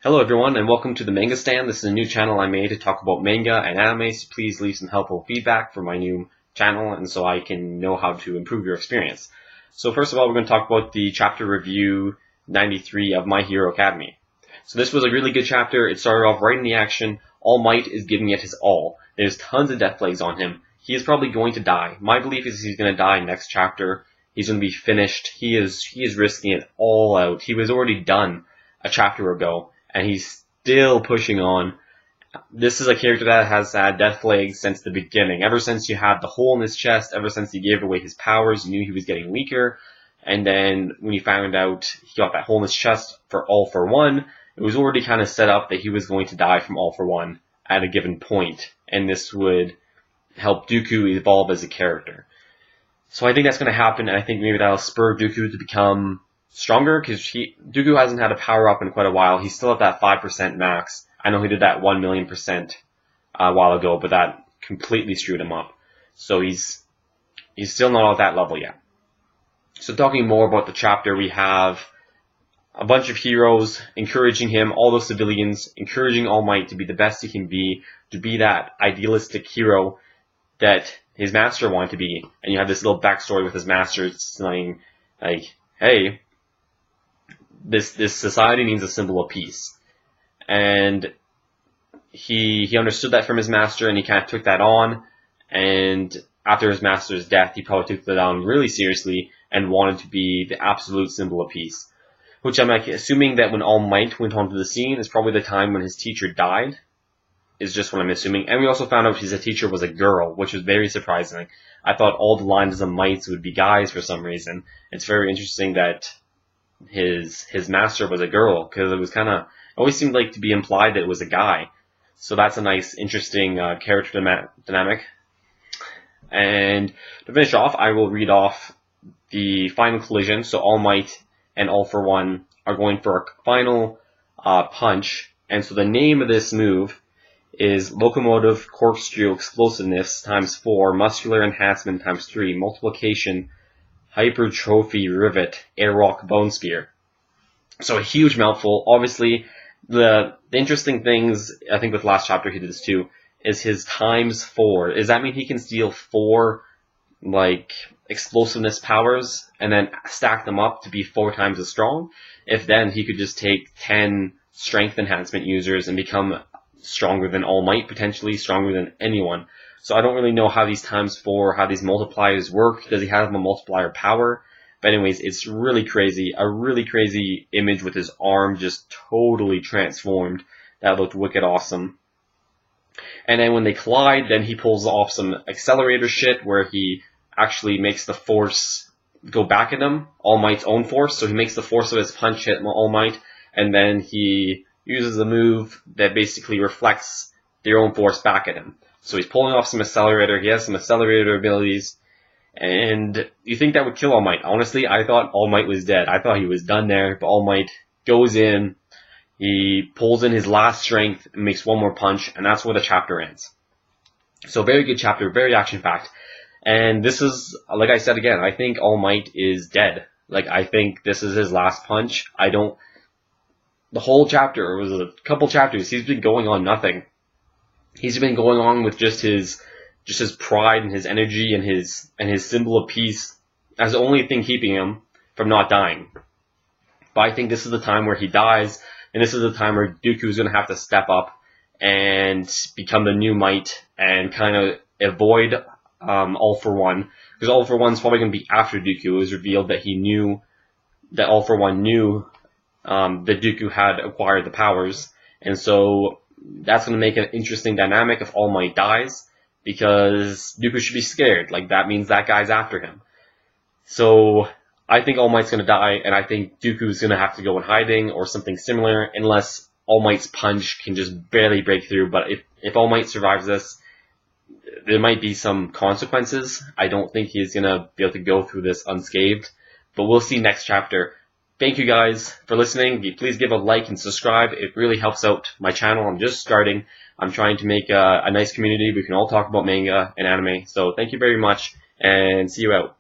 Hello everyone and welcome to the Manga Stand. This is a new channel I made to talk about manga and anime, so please leave some helpful feedback for my new channel and so I can know how to improve your experience. So first of all, we're going to talk about the chapter review 93 of My Hero Academia. So this was a really good chapter. It started off right in the action. All Might is giving it his all. There's tons of death plagues on him. He is probably going to die. My belief is he's going to die next chapter. He's going to be finished. He is risking it all out. He was already done a chapter ago, and he's still pushing on. This is a character that has had death plagues since the beginning. Ever since you had the hole in his chest, ever since he gave away his powers, you knew he was getting weaker. And then when you found out he got that hole in his chest for All for One, it was already kind of set up that he was going to die from All for One at a given point. And this would help Dooku evolve as a character. So I think that's going to happen, and I think maybe that'll spur Dooku to become stronger, because Dooku hasn't had a power up in quite a while. He's still at that 5% max. I know he did that 1,000,000% a while ago, but that completely screwed him up. So he's still not at that level yet. So talking more about the chapter, we have a bunch of heroes encouraging him, all those civilians, encouraging All Might to be the best he can be, to be that idealistic hero that his master wanted to be. And you have this little backstory with his master saying, like, hey, this society needs a symbol of peace. And he understood that from his master, and he kind of took that on. And after his master's death, he probably took that on really seriously and wanted to be the absolute symbol of peace. Which I'm assuming that when All Might went onto the scene is probably the time when his teacher died, is just what I'm assuming. And we also found out his teacher was a girl, which was very surprising. I thought all the lines of Mights would be guys for some reason. It's very interesting that his master was a girl, because it was always seemed like to be implied that it was a guy. So that's a nice, interesting character dynamic. And to finish off, I will read off the final collision. So All Might and All for One are going for a final punch. And so the name of this move is Locomotive Corkscrew Explosiveness ×4, Muscular Enhancement ×3, Multiplication, Hypertrophy Rivet, Airwalk Bone Spear. So a huge mouthful. Obviously, the interesting things, I think with last chapter he did this too, is his ×4. Does that mean he can steal 4, explosiveness powers and then stack them up to be 4 times as strong? If then he could just take 10 strength enhancement users and become stronger than All Might, potentially stronger than anyone. So I don't really know how these ×4, how these multipliers work. Does he have a multiplier power? But anyways, it's really crazy. A really crazy image with his arm just totally transformed. That looked wicked awesome. And then when they collide, then he pulls off some accelerator shit where he actually makes the force go back at him, All Might's own force. So he makes the force of his punch hit All Might, and then he uses a move that basically reflects their own force back at him. So he's pulling off some accelerator. He has some accelerator abilities. And you think that would kill All Might. Honestly, I thought All Might was dead. I thought he was done there. But All Might goes in. He pulls in his last strength and makes one more punch. And that's where the chapter ends. So very good chapter. Very action-packed. And this is, like I said again, I think All Might is dead. I think this is his last punch. The whole chapter, it was a couple chapters, he's been going on nothing. He's been going on with just his pride and his energy and his symbol of peace as the only thing keeping him from not dying. But I think this is the time where he dies, and this is the time where Dooku is going to have to step up and become the new Might and kind of avoid All for One, because All for One is probably going to be after Dooku. It was revealed that All for One knew that Dooku had acquired the powers, and so that's going to make an interesting dynamic if All Might dies, because Dooku should be scared. That means that guy's after him. So I think All Might's going to die, and I think Dooku's going to have to go in hiding or something similar, unless All Might's punch can just barely break through. But if All Might survives this, there might be some consequences. I don't think he's going to be able to go through this unscathed, but we'll see next chapter. Thank you guys for listening. Please give a like and subscribe. It really helps out my channel. I'm just starting. I'm trying to make a nice community. We can all talk about manga and anime. So thank you very much, and see you out.